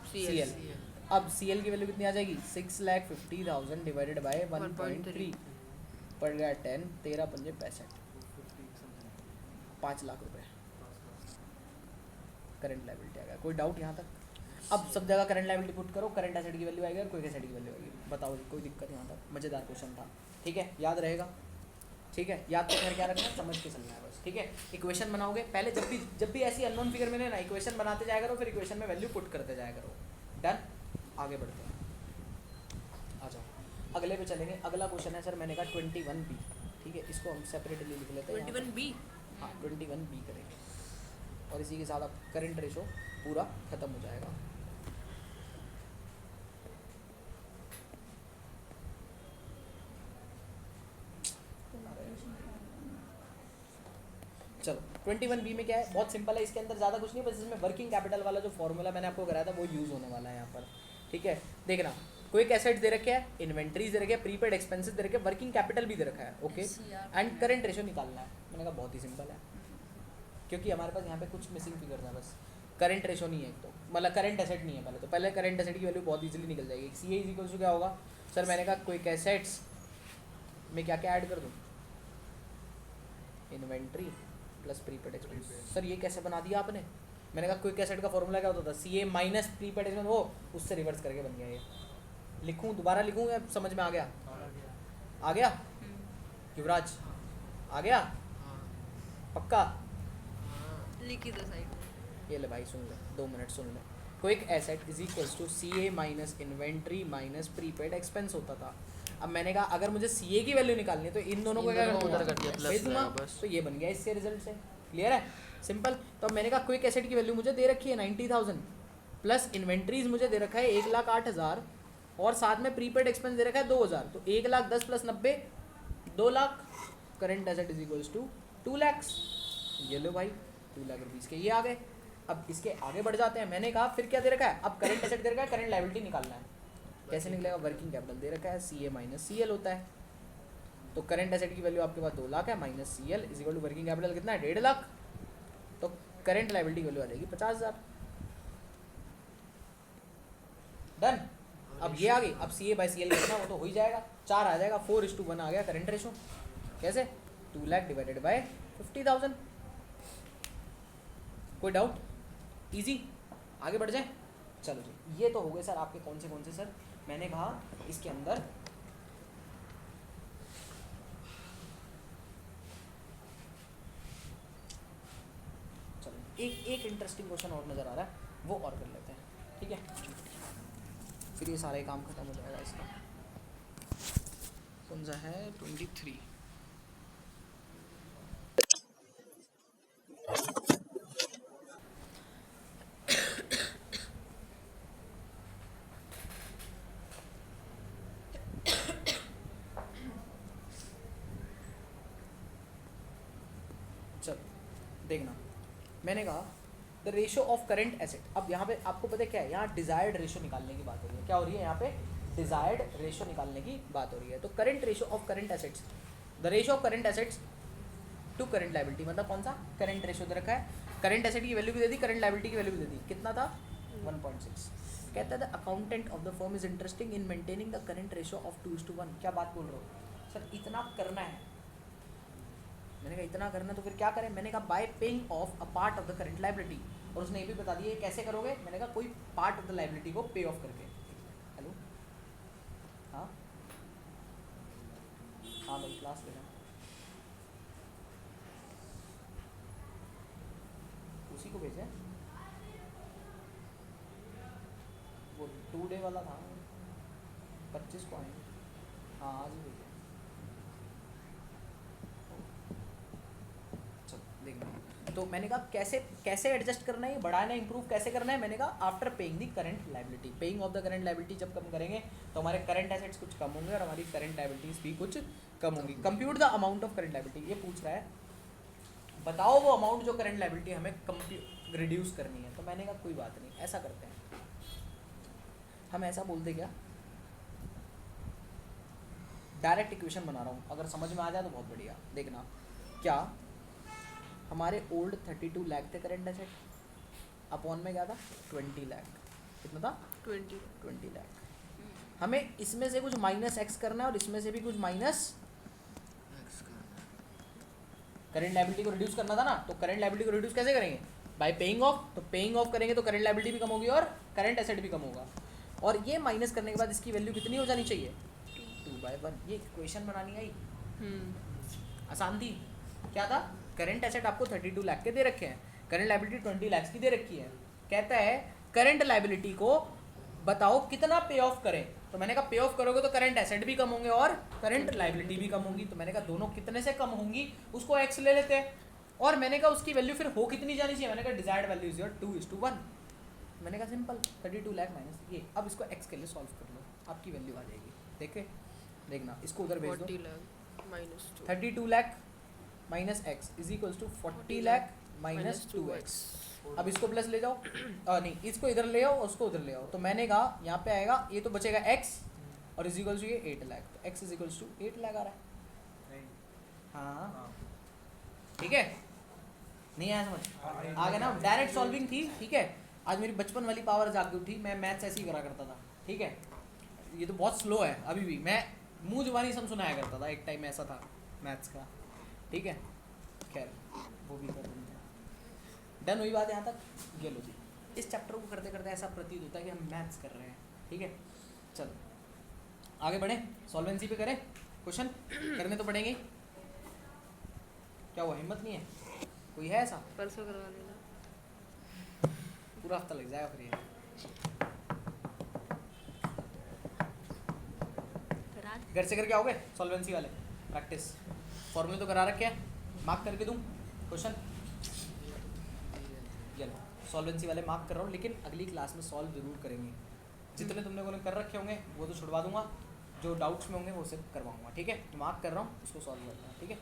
CL CL। अब CL की वैल्यू कितनी आ जाएगी? 6,50,000 डिवाइडेड बाय 1.3 पड़ गया 10, 13 पंजे 65, 5 लाख रुपए करंट लायबिलिटी आ गया। कोई डाउट यहाँ तक? अब सब जगह करंट लायबिलिटी पुट करो, करंट एसेट की वैल्यू आएगी और कोई एसेट की वैल्यू आएगी। बताओ कोई दिक्कत यहाँ तक? मज़ेदार क्वेश्चन था, ठीक है, याद रहेगा, ठीक है। याद तो फिर क्या रखना है, समझ के चलना है बस, ठीक है। इक्वेशन बनाओगे पहले, जब भी ऐसी अननोन फिगर मिले ना, इक्वेशन बनाते जाया करो, फिर इक्वेशन में वैल्यू पुट करते जाया करो। डन, आगे बढ़ते हैं, आ जाओ अगले पे चलेंगे। अगला क्वेश्चन है सर, मैंने कहा 21B, ठीक है, इसको हम सेपरेटली लिख लेते हैं यहाँ पे। 21B हाँ 21B करेंगे और इसी के साथ अब करंट रेशो पूरा खत्म हो जाएगा। चलो 21B में क्या है, बहुत सिंपल है, इसके अंदर ज़्यादा कुछ नहीं है, बस इसमें वर्किंग कैपिटल वाला जो फॉर्मूला मैंने आपको कराया था वो यूज़ होने वाला है यहाँ पर, ठीक है। देखना, क्विक एसेट्स दे रखे हैं, इन्वेंट्रीज दे रखे हैं, प्रीपेड एक्सपेंसेस दे रखे हैं, वर्किंग कैपिटल भी दे रखा है, ओके, एंड करंट रेशो निकालना है। मैंने कहा बहुत ही सिंपल है, क्योंकि हमारे पास यहाँ पे कुछ मिसिंग फिगर्स है, बस करंट रेशो नहीं है एक तो, मतलब करंट एसेट नहीं है पहले तो, पहले करंट एसेट की वैल्यू बहुत इजीली निकल जाएगी। CA इज इक्वल टू क्या होगा सर? मैंने कहा क्विक एसेट्स में क्या क्या ऐड कर दूँ? Inventory plus prepaid expense. Sir ये कैसे बना दिया आपने? मैंने कहा क्विक एसेट का फॉर्मूला क्या होता था? CA माइनस प्रीपेड एक्सपेंस, वो उससे रिवर्स करके बन गया ये। लिखूँ, दोबारा लिखूँ या समझ में आ गया? आ गया युवराज? आ गया पक्का? लिखी दो साइड में। ये ले भाई सुन ले, 2 मिनट सुन ले। Quick asset is equals to CA minus inventory minus prepaid expense होता था। अब मैंने कहा अगर मुझे CA की वैल्यू निकालनी है तो इन दोनों को क्या उधर कर दिया, प्लस भेज दूंगा, बस। तो ये बन गया इससे रिजल्ट से। क्लियर है, सिंपल। तो अब मैंने कहा क्विक एसेट की वैल्यू मुझे दे रखी है 90,000 प्लस इन्वेंट्रीज मुझे दे रखा है 1,08,000 और साथ में प्रीपेड एक्सपेंस दे रखा है 2,000, तो 1,10,000 plus 90 2 lakh. Current asset is equals to 2 lakh. ये लो भाई 2 लाख रुपीज़ के ये आ गए। अब इसके आगे बढ़ जाते हैं। मैंने कहा फिर क्या दे रखा है, अब करंट एसेट दे रखा है, करंट लायबिलिटी निकालना है। कैसे निकलेगा? वर्किंग कैपिटल दे रखा है, CA माइनस CL होता है, तो करंट एसेट की वैल्यू आपके पास 2 लाख है, minus CL is equal to working capital कितना है? 1.5 लाख। तो करंट लायबिलिटी की वैल्यू आ जाएगी 50,000। डन। अब ये आ गई, अब CA बाई CL कितना, वो तो हो ही जाएगा, 4 आ जाएगा, 4:1 आ गया करंट रेशो। कैसे? 2 लाख डिवाइडेड बाय 50,000। कोई डाउट? इजी, आगे बढ़ जाए। चलो जी, ये तो हो गए सर आपके कौन से सर? मैंने कहा इसके अंदर चलो एक इंटरेस्टिंग क्वेश्चन और नज़र आ रहा है, वो और कर लेते हैं, ठीक है, फिर ये सारा ही काम खत्म हो जाएगा इसका। कौन सा है? 23। चलो देखना, मैंने कहा the ratio of current asset. अब यहाँ पे आपको पता है क्या है, यहाँ डिजायर्ड रेशो निकालने की बात हो रही है। क्या हो रही है यहाँ पे? डिजायर्ड रेशो निकालने की बात हो रही है। तो current ratio of current assets, the ratio of current assets to current liability, मतलब कौन सा? करेंट रेशो दे रखा है, करेंट एसेट की वैल्यू भी दे दी, करेंट लायबिलिटी की वैल्यू भी दे दी। कितना था? 1.6। कहता है the accountant of the firm is interesting in maintaining the current ratio of 2:1। क्या बात बोल रहे हो सर? इतना करना है। मैंने कहा इतना करना तो फिर क्या करें? मैंने कहा bye paying of a part of the current liability, और उसने ये भी बता दिया कैसे करोगे। मैंने कहा कोई पार्ट ऑफ द लायबिलिटी को पे ऑफ करके। हेलो, हाँ हाँ भाई क्लास ले रहा उसी को भेजे वो 2 डे वाला था 25 को आएंगे हाँ आज ही भेजे चल देखना तो मैंने कहा कैसे कैसे एडजस्ट करना है ये बढ़ाना इंप्रूव कैसे करना है मैंने कहा after paying the current liability paying off the current liability जब कम करेंगे तो हमारे करंट एसेट्स कुछ कम होंगे और हमारी करंट लायबिलिटीज भी कुछ कम होंगी compute the amount of current liability ये पूछ रहा है बताओ वो अमाउंट जो करंट लायबिलिटी हमें रिड्यूस करनी है तो मैंने कहा कोई बात नहीं ऐसा करते हैं हम ऐसा बोलते क्या डायरेक्ट इक्वेशन बना रहा हूँ अगर समझ में आ जाए तो बहुत बढ़िया देखना क्या हमारे ओल्ड 32 लाख थे करंट एसेट अपॉन में क्या था 20 लाख कितना था 20 20 लाख हमें इसमें से कुछ माइनस एक्स करना है और इसमें से भी कुछ माइनस करंट लायबिलिटी को रिड्यूस करना था ना तो करंट लायबिलिटी को रिड्यूस कैसे करेंगे बाय पेइंग ऑफ तो पेइंग ऑफ करेंगे तो करंट लायबिलिटी भी कम होगी और करंट एसेट भी कम होगा और ये माइनस करने के बाद इसकी वैल्यू कितनी हो जानी चाहिए 2/1 ये इक्वेशन बनानी आई आसान थी क्या था करंट एसेट आपको 32 लाख के दे रखे हैं करंट लायबिलिटी 20 लाख की दे रखी है कहता है करंट लायबिलिटी को बताओ कितना पे ऑफ करें तो मैंने कहा पे ऑफ करोगे तो करंट एसेट भी कम होंगे और करंट लायबिलिटी भी कम होंगी तो मैंने कहा दोनों कितने से कम होंगी उसको एक्स ले लेते हैं और मैंने कहा उसकी वैल्यू फिर हो कितनी जानी चाहिए मैंने कहा डिजायर्ड वैल्यू इज योर 2:1 मैंने कहा सिंपल 32 लाख माइनस ये अब इसको एक्स के लिए सॉल्व कर लो आपकी वैल्यू आ जाएगी देखे देखना इसको उधर भेज दो 40 lakh minus 32 lakh minus X is equals to 40 lakh minus 2x अब इसको प्लस ले जाओ नहीं इसको इधर ले आओ और उसको उधर ले आओ तो मैंने कहा यहाँ पे आएगा ये तो बचेगा x और इज इक्वल्स टू ये 8 लाख तो x is equals to 8 lakh आ रहा है नहीं हाँ हाँ ठीक है नहीं आया समझ आ गया ना डायरेक्ट सॉल्विंग थी ठीक है आज मेरी बचपन वाली पावर जाग उठी मैं मैथ्स ऐसे ही करा करता था ठीक है ये तो बहुत स्लो है अभी भी मैं मुंह जुबानी सब सुनाया करता था एक टाइम ऐसा था मैथ्स का ठीक है खैर वो भी कर देंगे डन हुई बात यहाँ तक ये लो जी इस चैप्टर को करते करते ऐसा प्रतीत होता है कि हम मैथ्स कर रहे हैं ठीक है चलो आगे बढ़ें सॉल्वेंसी पे करें क्वेश्चन करने तो पड़ेंगे ही। क्या हुआ हिम्मत नहीं है कोई है ऐसा परसों करवा लेना पूरा हफ्ता लग जाएगा फिर ये घर से करके आओगे सॉल्वेंसी वाले प्रैक्टिस फॉर्मूले तो करा रखे हैं मार्क करके दूँ क्वेश्चन ये लो सॉल्वेंसी वाले मार्क कर रहा हूँ लेकिन अगली क्लास में सॉल्व जरूर करेंगे जितने तुम लोगों ने कर रखे होंगे वो तो छुड़वा दूंगा जो डाउट्स में होंगे वो सब करवाऊंगा ठीक है मार्क कर रहा हूँ उसको सॉल्व करना ठीक है।